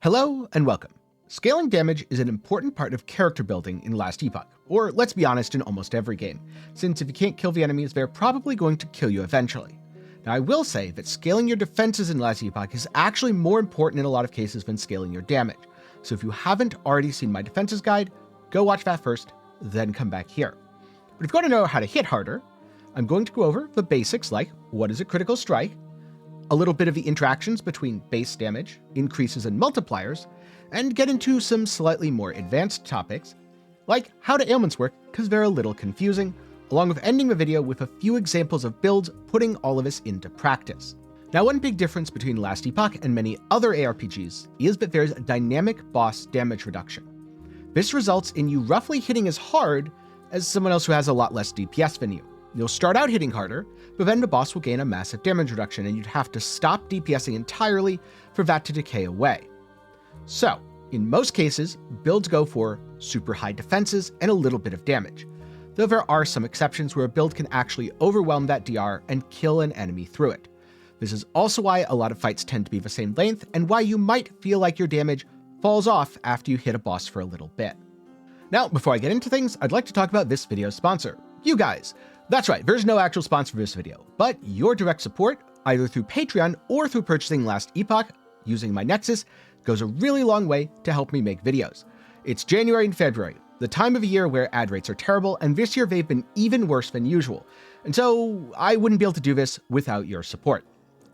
Hello and welcome. Scaling damage is an important part of character building in Last Epoch, or let's be honest, in almost every game, since if you can't kill the enemies, they're probably going to kill you eventually. Now I will say that scaling your defenses in Last Epoch is actually more important in a lot of cases than scaling your damage. So if you haven't already seen my defenses guide, go watch that first, then come back here. But if you want to know how to hit harder, I'm going to go over the basics like what is a critical strike, a little bit of the interactions between base damage, increases, and multipliers, and get into some slightly more advanced topics, like how do ailments work because they're a little confusing, along with ending the video with a few examples of builds putting all of this into practice. Now, one big difference between Last Epoch and many other ARPGs is that there's dynamic boss damage reduction. This results in you roughly hitting as hard as someone else who has a lot less DPS than you. You'll start out hitting harder, but then the boss will gain a massive damage reduction and you'd have to stop DPSing entirely for that to decay away. So, in most cases, builds go for super high defenses and a little bit of damage, though there are some exceptions where a build can actually overwhelm that DR and kill an enemy through it. This is also why a lot of fights tend to be the same length and why you might feel like your damage falls off after you hit a boss for a little bit. Now, before I get into things, I'd like to talk about this video's sponsor, you guys. That's right, there's no actual sponsor for this video, but your direct support, either through Patreon or through purchasing Last Epoch using my Nexus, goes a really long way to help me make videos. It's January and February, the time of the year where ad rates are terrible, and this year they've been even worse than usual. And so I wouldn't be able to do this without your support.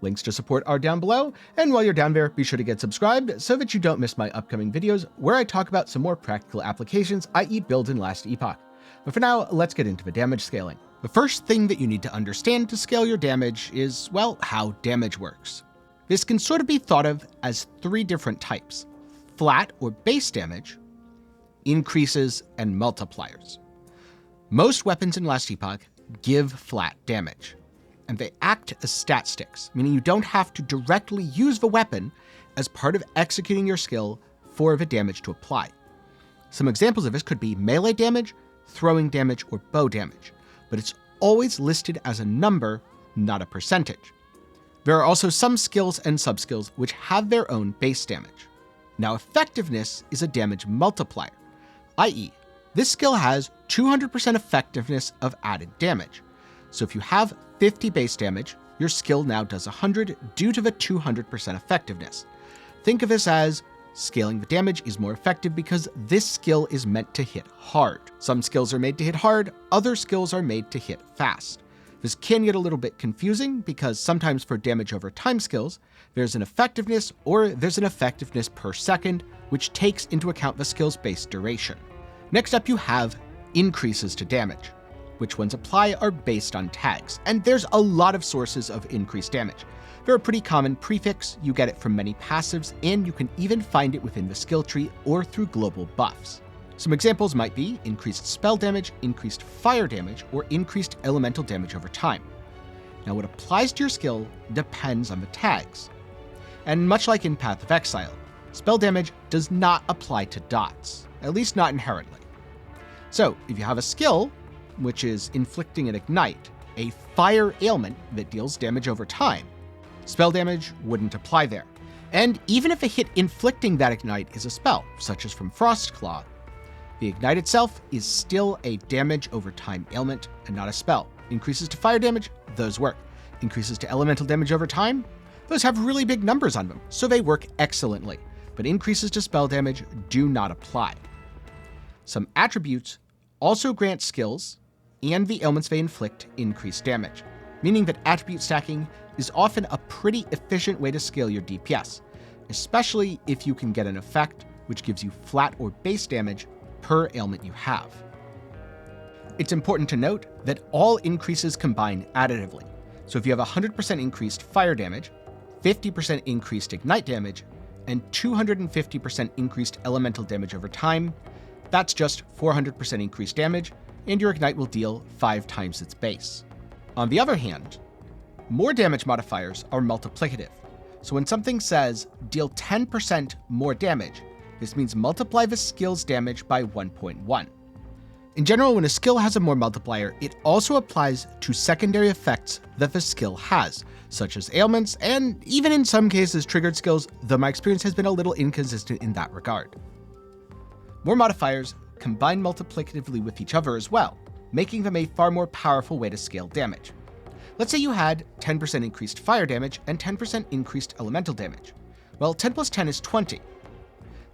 Links to support are down below, and while you're down there, be sure to get subscribed so that you don't miss my upcoming videos where I talk about some more practical applications, i.e. builds in Last Epoch. But for now, let's get into the damage scaling. The first thing that you need to understand to scale your damage is, well, how damage works. This can sort of be thought of as three different types: flat or base damage, increases, and multipliers. Most weapons in Last Epoch give flat damage, and they act as stat sticks, meaning you don't have to directly use the weapon as part of executing your skill for the damage to apply. Some examples of this could be melee damage, throwing damage, or bow damage, but it's always listed as a number, not a percentage. There are also some skills and subskills which have their own base damage. Now, effectiveness is a damage multiplier, i.e., this skill has 200% effectiveness of added damage. So if you have 50 base damage, your skill now does 100 due to the 200% effectiveness. Think of this as scaling the damage is more effective because this skill is meant to hit hard. Some skills are made to hit hard, other skills are made to hit fast. This can get a little bit confusing because sometimes for damage over time skills, there's an effectiveness or there's an effectiveness per second, which takes into account the skill's base duration. Next up, you have increases to damage. Which ones apply are based on tags, and there's a lot of sources of increased damage. They're a pretty common prefix, you get it from many passives, and you can even find it within the skill tree or through global buffs. Some examples might be increased spell damage, increased fire damage, or increased elemental damage over time. Now, what applies to your skill depends on the tags. And much like in Path of Exile, spell damage does not apply to dots, at least not inherently. So, if you have a skill, which is inflicting an ignite, a fire ailment that deals damage over time, spell damage wouldn't apply there. And even if a hit inflicting that ignite is a spell, such as from Frostclaw, the ignite itself is still a damage over time ailment and not a spell. Increases to fire damage, those work. Increases to elemental damage over time, those have really big numbers on them, so they work excellently. But increases to spell damage do not apply. Some attributes also grant skills and the ailments they inflict increased damage, meaning that attribute stacking is often a pretty efficient way to scale your DPS, especially if you can get an effect which gives you flat or base damage per ailment you have. It's important to note that all increases combine additively. So if you have 100% increased fire damage, 50% increased ignite damage, and 250% increased elemental damage over time, that's just 400% increased damage, and your ignite will deal 5 times its base. On the other hand, more damage modifiers are multiplicative. So when something says deal 10% more damage, this means multiply the skill's damage by 1.1. In general, when a skill has a more multiplier, it also applies to secondary effects that the skill has, such as ailments, and even in some cases triggered skills, though my experience has been a little inconsistent in that regard. More modifiers combine multiplicatively with each other as well, making them a far more powerful way to scale damage. Let's say you had 10% increased fire damage and 10% increased elemental damage. Well, 10 plus 10 is 20.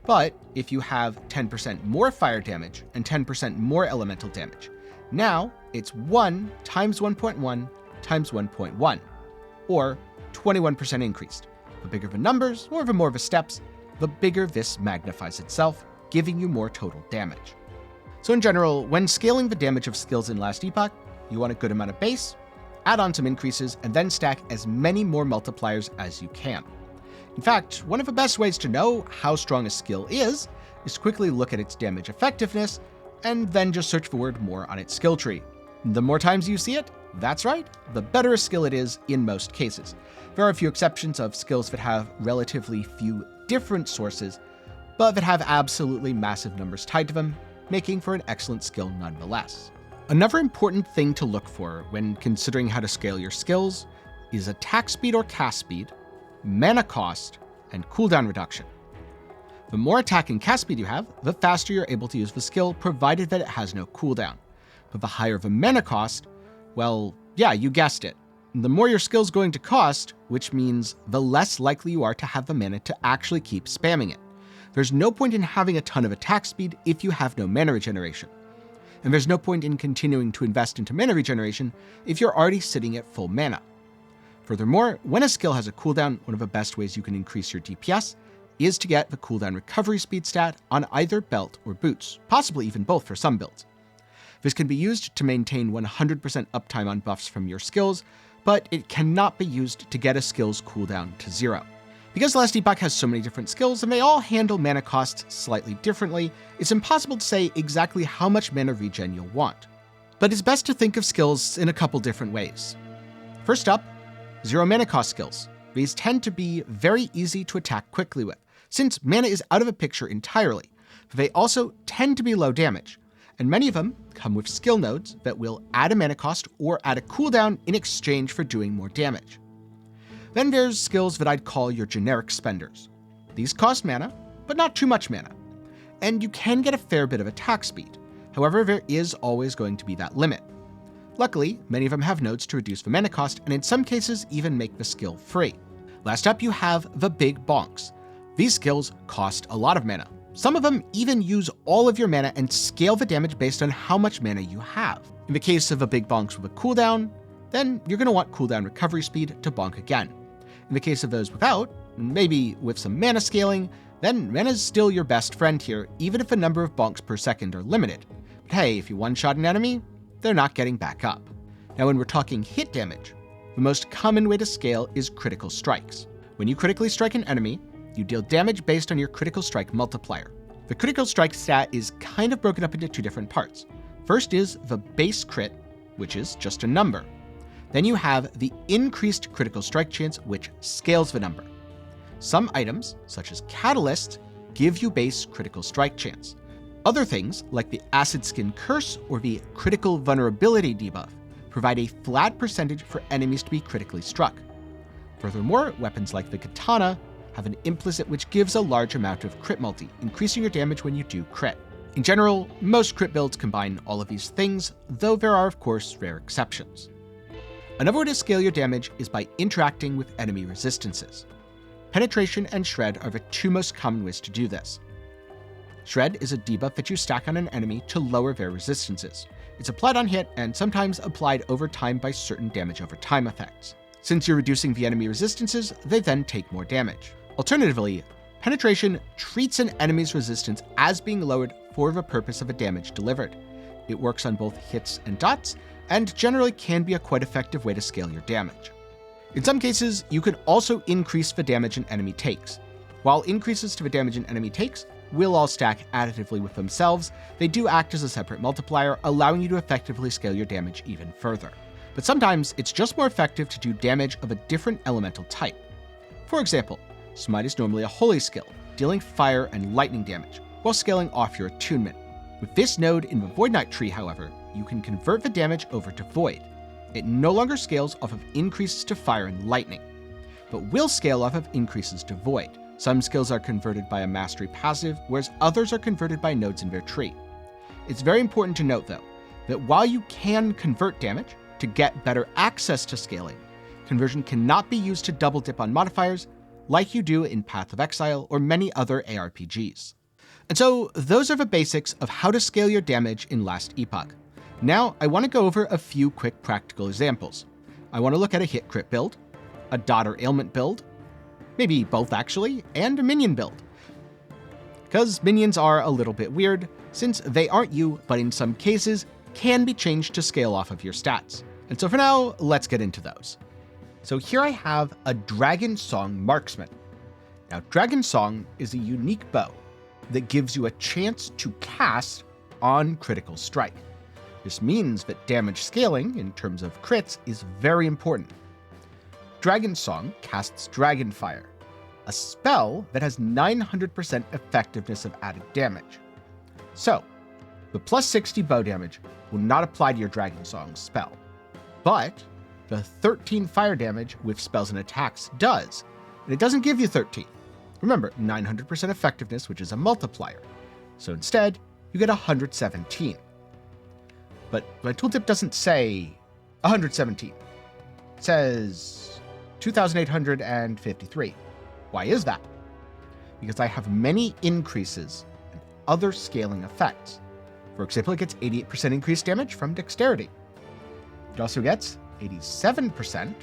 But if you have 10% more fire damage and 10% more elemental damage, now it's 1 times 1.1 times 1.1, or 21% increased. The bigger the numbers, or the more the steps, the bigger this magnifies itself, giving you more total damage. So in general, when scaling the damage of skills in Last Epoch, you want a good amount of base, add on some increases, and then stack as many more multipliers as you can. In fact, one of the best ways to know how strong a skill is to quickly look at its damage effectiveness, and then just search the word more on its skill tree. The more times you see it, that's right, the better a skill it is in most cases. There are a few exceptions of skills that have relatively few different sources, but that have absolutely massive numbers tied to them, making for an excellent skill nonetheless. Another important thing to look for when considering how to scale your skills is attack speed or cast speed, mana cost, and cooldown reduction. The more attack and cast speed you have, the faster you're able to use the skill, provided that it has no cooldown. But the higher the mana cost, well, yeah, you guessed it. The more your skill's going to cost, which means the less likely you are to have the mana to actually keep spamming it. There's no point in having a ton of attack speed if you have no mana regeneration. And there's no point in continuing to invest into mana regeneration if you're already sitting at full mana. Furthermore, when a skill has a cooldown, one of the best ways you can increase your DPS is to get the cooldown recovery speed stat on either belt or boots, possibly even both for some builds. This can be used to maintain 100% uptime on buffs from your skills, but it cannot be used to get a skill's cooldown to 0. Because Last Epoch has so many different skills and they all handle mana costs slightly differently, it's impossible to say exactly how much mana regen you'll want. But it's best to think of skills in a couple different ways. First up, 0 mana cost skills. These tend to be very easy to attack quickly with, since mana is out of the picture entirely. But they also tend to be low damage, and many of them come with skill nodes that will add a mana cost or add a cooldown in exchange for doing more damage. Then there's skills that I'd call your generic spenders. These cost mana, but not too much mana. And you can get a fair bit of attack speed. However, there is always going to be that limit. Luckily, many of them have nodes to reduce the mana cost, and in some cases even make the skill free. Last up, you have the big bonks. These skills cost a lot of mana. Some of them even use all of your mana and scale the damage based on how much mana you have. In the case of the big bonks with a cooldown, then you're going to want cooldown recovery speed to bonk again. In the case of those without, maybe with some mana scaling, then mana's still your best friend here, even if the number of bonks per second are limited. But hey, if you one-shot an enemy, they're not getting back up. Now when we're talking hit damage, the most common way to scale is critical strikes. When you critically strike an enemy, you deal damage based on your critical strike multiplier. The critical strike stat is kind of broken up into two different parts. First is the base crit, which is just a number. Then you have the increased critical strike chance, which scales the number. Some items, such as catalysts, give you base critical strike chance. Other things, like the Acid Skin Curse or the Critical Vulnerability debuff, provide a flat percentage for enemies to be critically struck. Furthermore, weapons like the Katana have an implicit which gives a large amount of crit multi, increasing your damage when you do crit. In general, most crit builds combine all of these things, though there are of course rare exceptions. Another way to scale your damage is by interacting with enemy resistances. Penetration and Shred are the two most common ways to do this. Shred is a debuff that you stack on an enemy to lower their resistances. It's applied on hit and sometimes applied over time by certain damage over time effects. Since you're reducing the enemy resistances, they then take more damage. Alternatively, Penetration treats an enemy's resistance as being lowered for the purpose of a damage delivered. It works on both hits and dots, and generally can be a quite effective way to scale your damage. In some cases, you can also increase the damage an enemy takes. While increases to the damage an enemy takes will all stack additively with themselves, they do act as a separate multiplier, allowing you to effectively scale your damage even further. But sometimes it's just more effective to do damage of a different elemental type. For example, Smite is normally a holy skill, dealing fire and lightning damage, while scaling off your attunement. With this node in the Void Knight tree, however, you can convert the damage over to Void. It no longer scales off of increases to fire and lightning, but will scale off of increases to Void. Some skills are converted by a mastery passive, whereas others are converted by nodes in their tree. It's very important to note, though, that while you can convert damage to get better access to scaling, conversion cannot be used to double dip on modifiers like you do in Path of Exile or many other ARPGs. And so those are the basics of how to scale your damage in Last Epoch. Now I want to go over a few quick practical examples. I want to look at a hit crit build, a dot or ailment build, maybe both actually, and a minion build. Because minions are a little bit weird, since they aren't you, but in some cases can be changed to scale off of your stats. And so for now, let's get into those. So here I have a Dragon Song Marksman. Now Dragon Song is a unique bow that gives you a chance to cast on critical strike. This means that damage scaling, in terms of crits, is very important. Dragon Song casts Dragonfire, a spell that has 900% effectiveness of added damage. So, the plus 60 bow damage will not apply to your Dragon Song spell, but the 13 fire damage with spells and attacks does, and it doesn't give you 13. Remember, 900% effectiveness, which is a multiplier. So instead, you get 117. But my tooltip doesn't say 117. It says 2,853. Why is that? Because I have many increases and other scaling effects. For example, it gets 88% increased damage from dexterity. It also gets 87%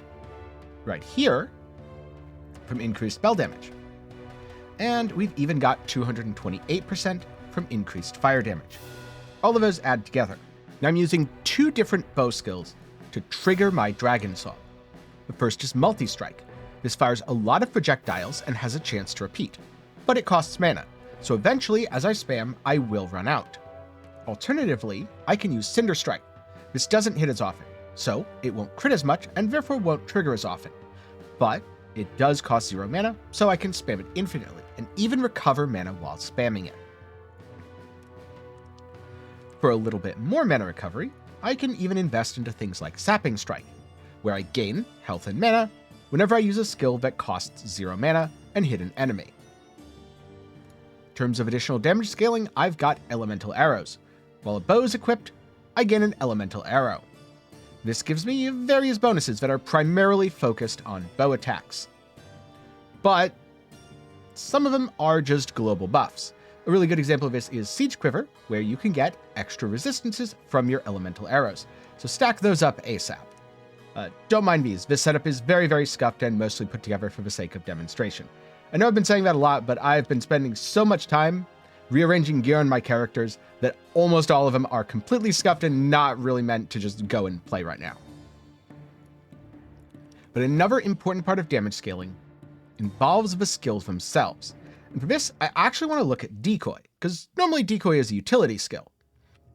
right here from increased spell damage. And we've even got 228% from increased fire damage. All of those add together. Now I'm using two different bow skills to trigger my Dragon Song. The first is Multi-Strike. This fires a lot of projectiles and has a chance to repeat, but it costs mana, so eventually as I spam, I will run out. Alternatively, I can use Cinder Strike. This doesn't hit as often, so it won't crit as much and therefore won't trigger as often. But it does cost 0 mana, so I can spam it infinitely and even recover mana while spamming it. For a little bit more mana recovery, I can even invest into things like Sapping Strike, where I gain health and mana whenever I use a skill that costs 0 mana and hit an enemy. In terms of additional damage scaling, I've got Elemental Arrows. While a bow is equipped, I gain an Elemental Arrow. This gives me various bonuses that are primarily focused on bow attacks. But some of them are just global buffs. A really good example of this is Siege Quiver, where you can get extra resistances from your elemental arrows. So stack those up ASAP. Don't mind these. This setup is very, very scuffed and mostly put together for the sake of demonstration. I know I've been saying that a lot, but I've been spending so much time rearranging gear on my characters that almost all of them are completely scuffed and not really meant to just go and play right now. But another important part of damage scaling involves the skills themselves. And for this, I actually want to look at Decoy, because normally Decoy is a utility skill.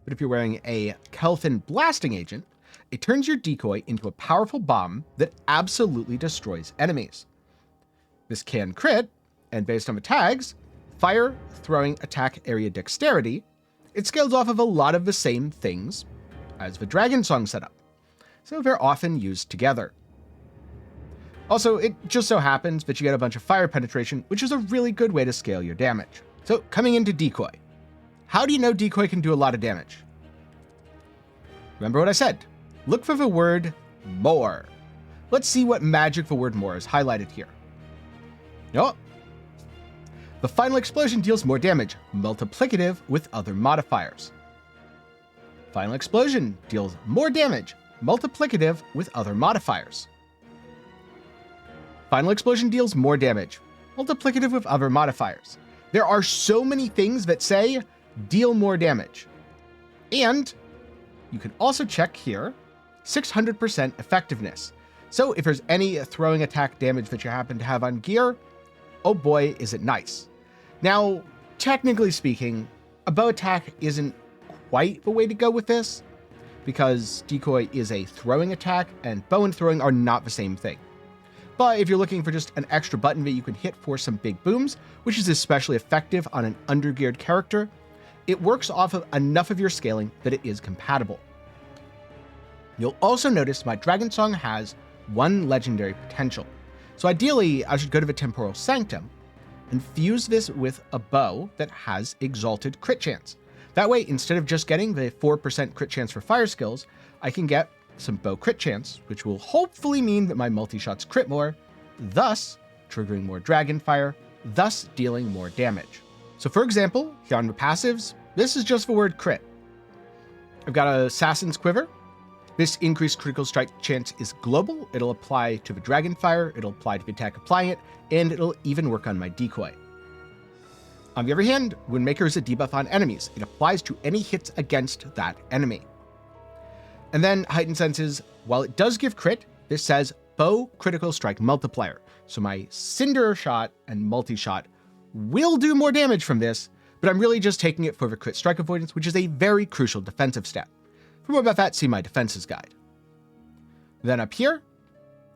But if you're wearing a Kelfin Blasting Agent, it turns your decoy into a powerful bomb that absolutely destroys enemies. This can crit, and based on the tags, fire, throwing, attack, area, dexterity, it scales off of a lot of the same things as the Dragon Song setup, so they're often used together. Also, it just so happens that you get a bunch of fire penetration, which is a really good way to scale your damage. So coming into Decoy, how do you know Decoy can do a lot of damage? Remember what I said, look for the word more. Let's see what magic the word more is highlighted here. Oh, the final explosion deals more damage, multiplicative with other modifiers. Final explosion deals more damage, multiplicative with other modifiers. Final explosion deals more damage, multiplicative with other modifiers. There are so many things that say deal more damage. And you can also check here 600% effectiveness. So if there's any throwing attack damage that you happen to have on gear, oh boy, is it nice. Now, technically speaking, a bow attack isn't quite the way to go with this, because Decoy is a throwing attack and bow and throwing are not the same thing. But if you're looking for just an extra button that you can hit for some big booms, which is especially effective on an undergeared character, it works off of enough of your scaling that it is compatible. You'll also notice my Dragon Song has 1 legendary potential. So ideally, I should go to the Temporal Sanctum and fuse this with a bow that has Exalted Crit Chance. That way, instead of just getting the 4% crit chance for fire skills, I can get some bow crit chance, which will hopefully mean that my multi-shots crit more, thus triggering more dragon fire, thus dealing more damage. So for example, here on the passives, this is just the word crit. I've got a Assassin's Quiver. This increased critical strike chance is global. It'll apply to the dragon fire, it'll apply to the attack applying it, and it'll even work on my decoy. On the other hand, Windmaker is a debuff on enemies. It applies to any hits against that enemy. And then Heightened Senses, while it does give crit, this says bow critical strike multiplier. So my Cinder Shot and Multi-Shot will do more damage from this, but I'm really just taking it for the crit strike avoidance, which is a very crucial defensive stat. For more about that, see my defenses guide. Then up here,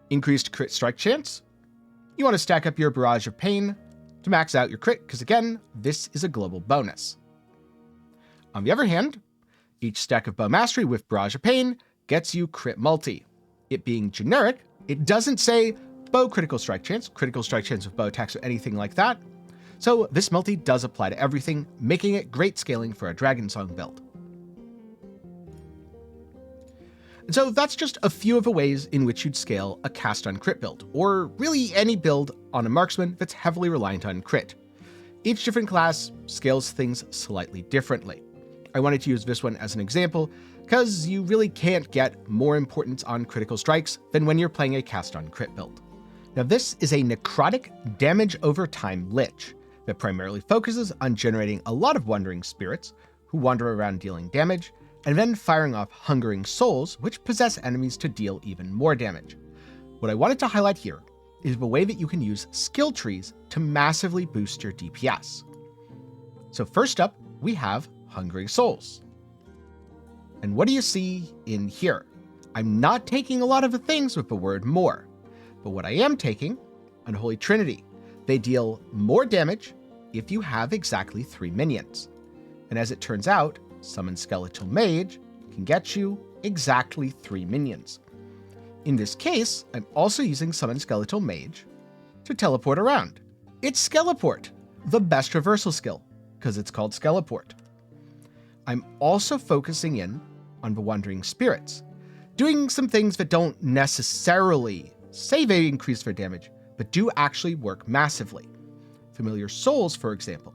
increased crit strike chance. You want to stack up your Barrage of Pain to max out your crit, because again, this is a global bonus. On the other hand, each stack of Bow Mastery with Barrage of Pain gets you crit multi. It being generic, it doesn't say bow critical strike chance with bow attacks or anything like that. So this multi does apply to everything, making it great scaling for a Dragon Song build. And so that's just a few of the ways in which you'd scale a cast on crit build, or really any build on a marksman that's heavily reliant on crit. Each different class scales things slightly differently. I wanted to use this one as an example, because you really can't get more importance on critical strikes than when you're playing a cast on crit build. Now this is a necrotic damage over time lich that primarily focuses on generating a lot of wandering spirits who wander around dealing damage, and then firing off hungering souls, which possess enemies to deal even more damage. What I wanted to highlight here is the way that you can use skill trees to massively boost your DPS. So first up, we have Hungering Souls. And what do you see in here? I'm not taking a lot of the things with the word more, but what I am taking, Unholy Trinity. They deal more damage if you have exactly 3 minions. And as it turns out, Summon Skeletal Mage can get you exactly 3 minions. In this case, I'm also using Summon Skeletal Mage to teleport around. It's Skeleport, the best reversal skill, because it's called Skeleport. I'm also focusing in on the Wandering Spirits, doing some things that don't necessarily say they increase their damage, but do actually work massively. Familiar Souls, for example,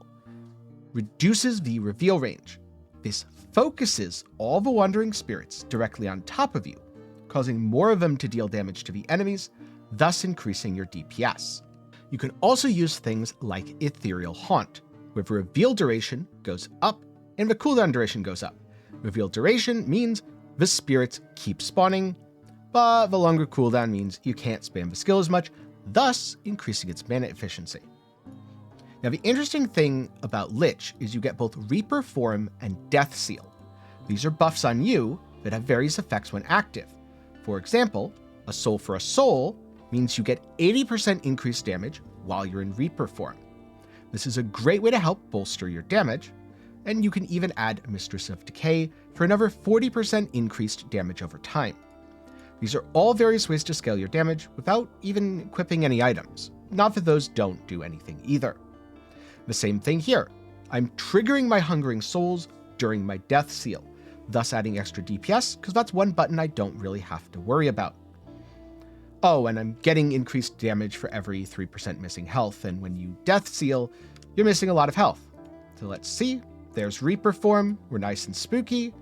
reduces the reveal range. This focuses all the Wandering Spirits directly on top of you, causing more of them to deal damage to the enemies, thus increasing your DPS. You can also use things like Ethereal Haunt, where the reveal duration goes up and the cooldown duration goes up. Reveal duration means the spirits keep spawning, but the longer cooldown means you can't spam the skill as much, thus increasing its mana efficiency. Now the interesting thing about Lich is you get both Reaper Form and Death Seal. These are buffs on you that have various effects when active. For example, a Soul for a Soul means you get 80% increased damage while you're in Reaper Form. This is a great way to help bolster your damage, and you can even add Mistress of Decay for another 40% increased damage over time. These are all various ways to scale your damage without even equipping any items. Not that those don't do anything either. The same thing here. I'm triggering my Hungering Souls during my Death Seal, thus adding extra DPS, because that's one button I don't really have to worry about. Oh, and I'm getting increased damage for every 3% missing health, and when you Death Seal, you're missing a lot of health. So let's see. There's Reaper Form, we're nice and spooky.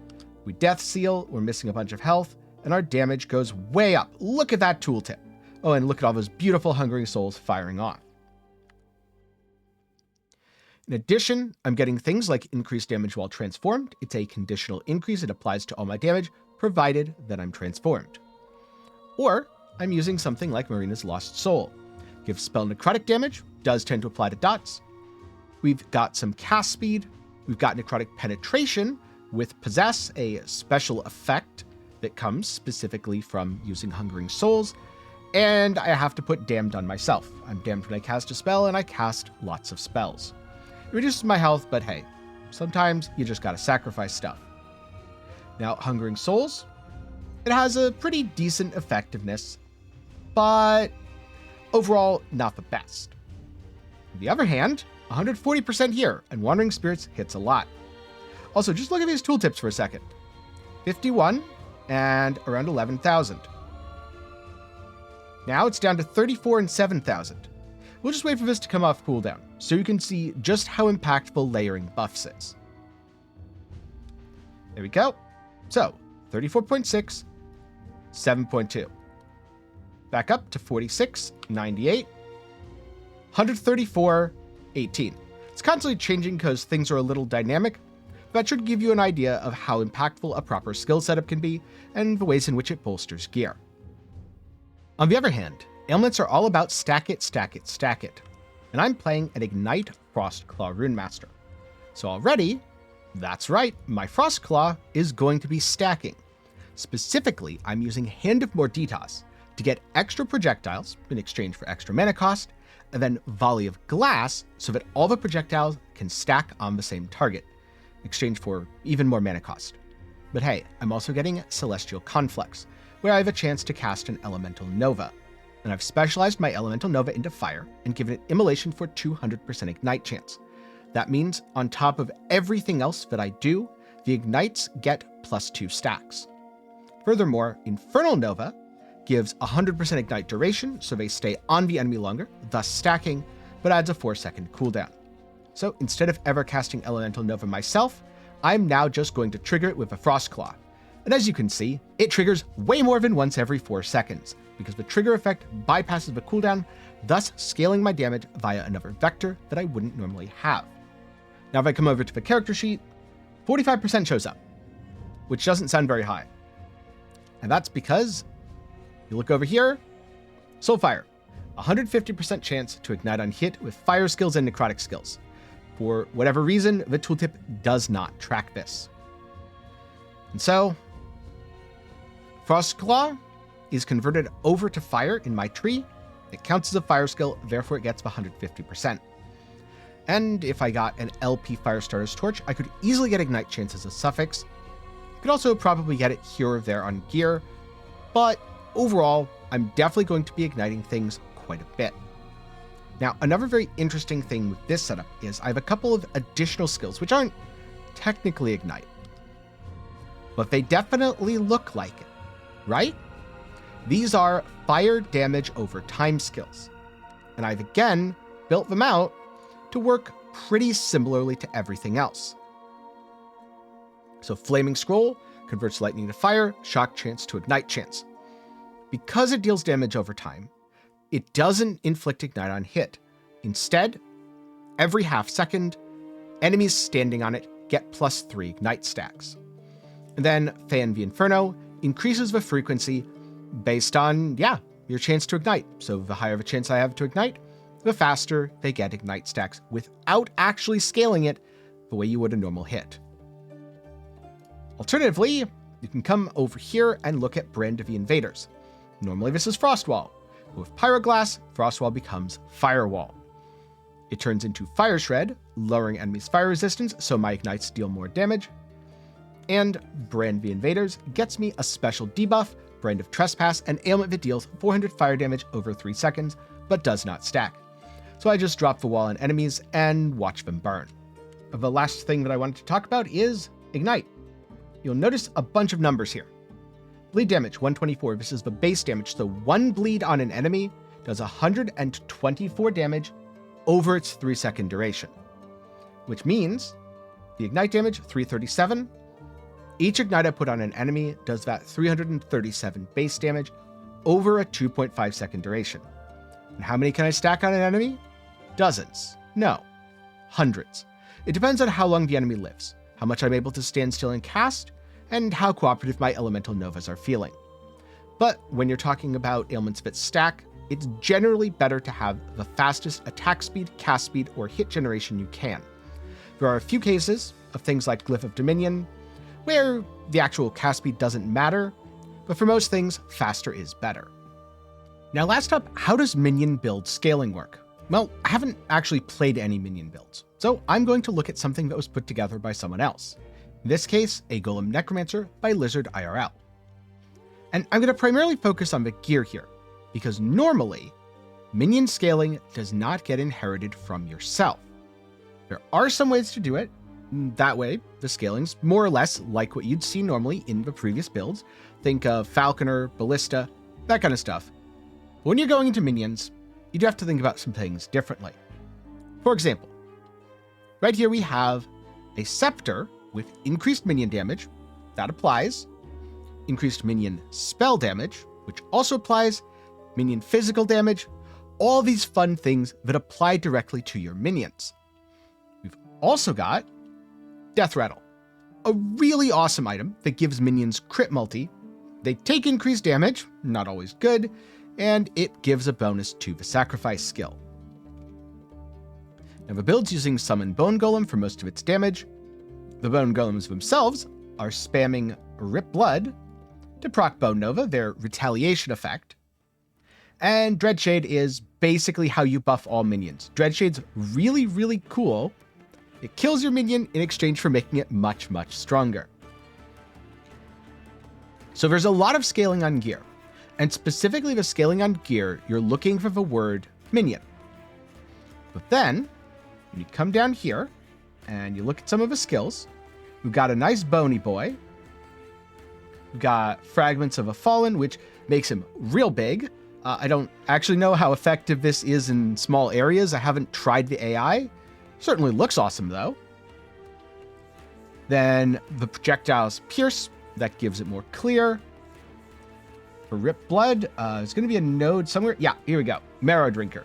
We Death Seal, we're missing a bunch of health, and our damage goes way up. Look at that tooltip. Oh, and look at all those beautiful Hungering Souls firing off. In addition, I'm getting things like increased damage while transformed. It's a conditional increase. It applies to all my damage, provided that I'm transformed. Or I'm using something like Marina's Lost Soul. Gives spell necrotic damage, does tend to apply to dots. We've got some cast speed. We've got necrotic penetration with Possess, a special effect that comes specifically from using Hungering Souls. And I have to put Damned on myself. I'm damned when I cast a spell, and I cast lots of spells. It reduces my health, but hey, Sometimes you just gotta sacrifice stuff. Now, Hungering Souls, it has a pretty decent effectiveness, but overall not the best. On the other hand, 140% here, and Wandering Spirits hits a lot. Also, just look at these tooltips for a second. 51 and around 11,000. Now it's down to 34 and 7,000. We'll just wait for this to come off cooldown, so you can see just how impactful layering buffs is. There we go. So, 34.6, 7.2. Back up to 46, 98, 134, 18. It's constantly changing because things are a little dynamic. That should give you an idea of how impactful a proper skill setup can be and the ways in which it bolsters gear. On the other hand, ailments are all about stack it, stack it, stack it. And I'm playing an Ignite Frostclaw Runemaster. So already, that's right, my Frostclaw is going to be stacking. Specifically, I'm using Hand of Morditas to get extra projectiles in exchange for extra mana cost, and then Volley of Glass so that all the projectiles can stack on the same target, in exchange for even more mana cost. But hey, I'm also getting Celestial Conflux, where I have a chance to cast an Elemental Nova, and I've specialized my Elemental Nova into Fire and given it Immolation for 200% Ignite chance. That means on top of everything else that I do, the Ignites get +2 stacks. Furthermore, Infernal Nova gives 100% Ignite duration, so they stay on the enemy longer, thus stacking, but adds a 4-second cooldown. So instead of ever casting Elemental Nova myself, I'm now just going to trigger it with a Frostclaw. And as you can see, it triggers way more than once every 4 seconds, because the trigger effect bypasses the cooldown, thus scaling my damage via another vector that I wouldn't normally have. Now if I come over to the character sheet, 45% shows up, which doesn't sound very high. And that's because, you look over here, Soulfire, 150% chance to ignite on hit with fire skills and necrotic skills. For whatever reason, the tooltip does not track this. And so, Frostclaw is converted over to fire in my tree. It counts as a fire skill, therefore it gets 150%. And if I got an LP Firestarter's Torch, I could easily get Ignite chance as a suffix. Could also probably get it here or there on gear, but overall, I'm definitely going to be igniting things quite a bit. Now, another very interesting thing with this setup is I have a couple of additional skills which aren't technically Ignite, but they definitely look like it, right? These are fire damage over time skills, and I've again built them out to work pretty similarly to everything else. So Flaming Scroll converts lightning to fire, shock chance to ignite chance. Because it deals damage over time, it doesn't inflict ignite on hit. Instead, every half second, enemies standing on it get +3 ignite stacks. And then Fan the Inferno increases the frequency based on, your chance to ignite. So the higher the chance I have to ignite, the faster they get ignite stacks without actually scaling it the way you would a normal hit. Alternatively, you can come over here and look at Brand of the Invaders. Normally this is Frostwall, but with Pyroglass, Frostwall becomes Firewall. It turns into Fire Shred, lowering enemies' fire resistance so my ignites deal more damage. And Brand of the Invaders gets me a special debuff, Brand of Trespass, an ailment that deals 400 fire damage over 3 seconds, but does not stack. So I just drop the wall on enemies and watch them burn. The last thing that I wanted to talk about is Ignite. You'll notice a bunch of numbers here. Bleed damage, 124. This is the base damage, so 1 bleed on an enemy does 124 damage over its 3-second duration. Which means the ignite damage, 337. Each ignite I put on an enemy does that 337 base damage over a 2.5-second duration. And how many can I stack on an enemy? Dozens. No. Hundreds. It depends on how long the enemy lives, how much I'm able to stand still and cast, and how cooperative my Elemental Novas are feeling. But when you're talking about ailments that stack, it's generally better to have the fastest attack speed, cast speed, or hit generation you can. There are a few cases of things like Glyph of Dominion, where the actual cast speed doesn't matter, but for most things, faster is better. Now last up, how does minion build scaling work? Well, I haven't actually played any minion builds, so I'm going to look at something that was put together by someone else. In this case, a Golem Necromancer by Lizard IRL. And I'm going to primarily focus on the gear here, because normally, minion scaling does not get inherited from yourself. There are some ways to do it. That way, the scaling's more or less like what you'd see normally in the previous builds. Think of Falconer, Ballista, that kind of stuff. But when you're going into minions, you do have to think about some things differently. For example, right here we have a Scepter with increased minion damage. That applies. Increased minion spell damage, which also applies. Minion physical damage. All these fun things that apply directly to your minions. We've also got Death Rattle, a really awesome item that gives minions crit multi. They take increased damage, not always good, and it gives a bonus to the sacrifice skill. Now the build's using Summon Bone Golem for most of its damage. The Bone Golems themselves are spamming Rip Blood to proc Bone Nova, their retaliation effect. And Dreadshade is basically how you buff all minions. Dreadshade's really, really cool. It kills your minion in exchange for making it much, much stronger. So there's a lot of scaling on gear. And specifically the scaling on gear, you're looking for the word minion. But then, when you come down here, and you look at some of the skills, we've got a nice bony boy. We've got Fragments of a Fallen, which makes him real big. I don't actually know how effective this is in small areas. I haven't tried the AI. Certainly looks awesome, though. Then the Projectiles Pierce, that gives it more clear. For Rip Blood, there's going to be a node somewhere. Yeah, here we go. Marrow Drinker.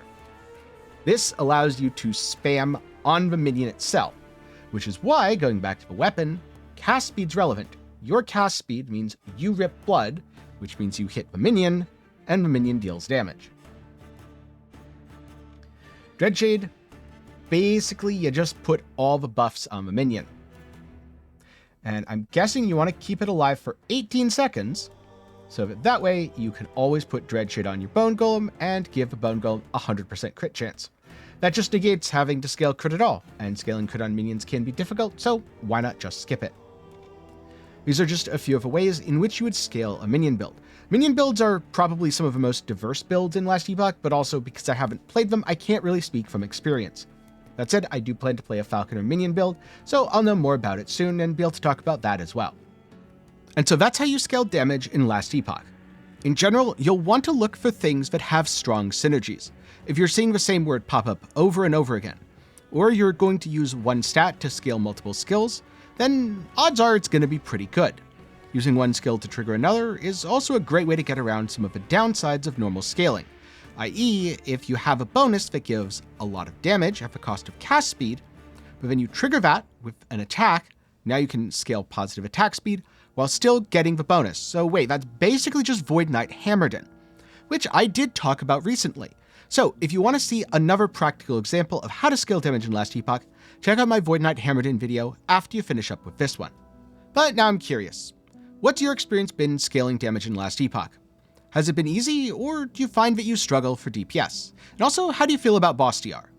This allows you to spam on the minion itself, which is why, going back to the weapon, cast speed's relevant. Your cast speed means you rip blood, which means you hit the minion, and the minion deals damage. Dreadshade, basically you just put all the buffs on the minion. And I'm guessing you want to keep it alive for 18 seconds, so that way you can always put Dreadshade on your Bone Golem and give the Bone Golem a 100% crit chance. That just negates having to scale crit at all, and scaling crit on minions can be difficult, so why not just skip it? These are just a few of the ways in which you would scale a minion build. Minion builds are probably some of the most diverse builds in Last Epoch, but also because I haven't played them, I can't really speak from experience. That said, I do plan to play a Falconer minion build, so I'll know more about it soon and be able to talk about that as well. And so that's how you scale damage in Last Epoch. In general, you'll want to look for things that have strong synergies. If you're seeing the same word pop up over and over again, or you're going to use one stat to scale multiple skills, then odds are it's going to be pretty good. Using one skill to trigger another is also a great way to get around some of the downsides of normal scaling, i.e. if you have a bonus that gives a lot of damage at the cost of cast speed, but then you trigger that with an attack, now you can scale positive attack speed while still getting the bonus. So wait, that's basically just Void Knight hammered in, which I did talk about recently. So if you want to see another practical example of how to scale damage in Last Epoch, check out my Void Knight hammered in video after you finish up with this one. But now I'm curious. What's your experience been scaling damage in Last Epoch? Has it been easy, or do you find that you struggle for DPS? And also, how do you feel about boss DR?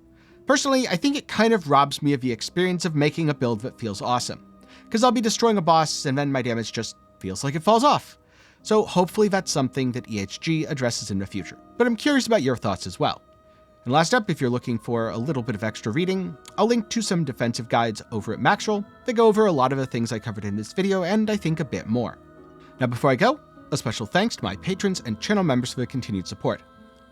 Personally, I think it kind of robs me of the experience of making a build that feels awesome, because I'll be destroying a boss and then my damage just feels like it falls off. So hopefully that's something that EHG addresses in the future, but I'm curious about your thoughts as well. And last up, if you're looking for a little bit of extra reading, I'll link to some defensive guides over at Maxroll that go over a lot of the things I covered in this video and I think a bit more. Now before I go, a special thanks to my patrons and channel members for their continued support.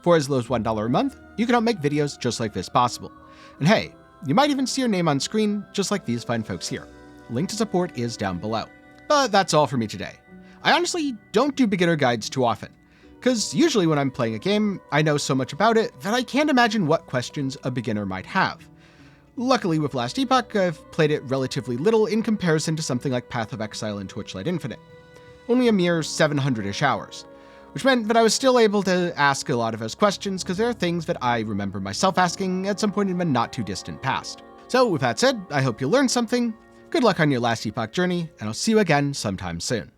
For as low as $1 a month, you can help make videos just like this possible. And hey, you might even see your name on screen just like these fine folks here. Link to support is down below. But that's all for me today. I honestly don't do beginner guides too often, because usually when I'm playing a game, I know so much about it that I can't imagine what questions a beginner might have. Luckily with Last Epoch, I've played it relatively little in comparison to something like Path of Exile and Torchlight Infinite. Only a mere 700-ish hours, which meant that I was still able to ask a lot of those questions because there are things that I remember myself asking at some point in the not too distant past. So with that said, I hope you learned something, good luck on your Last Epoch journey, and I'll see you again sometime soon.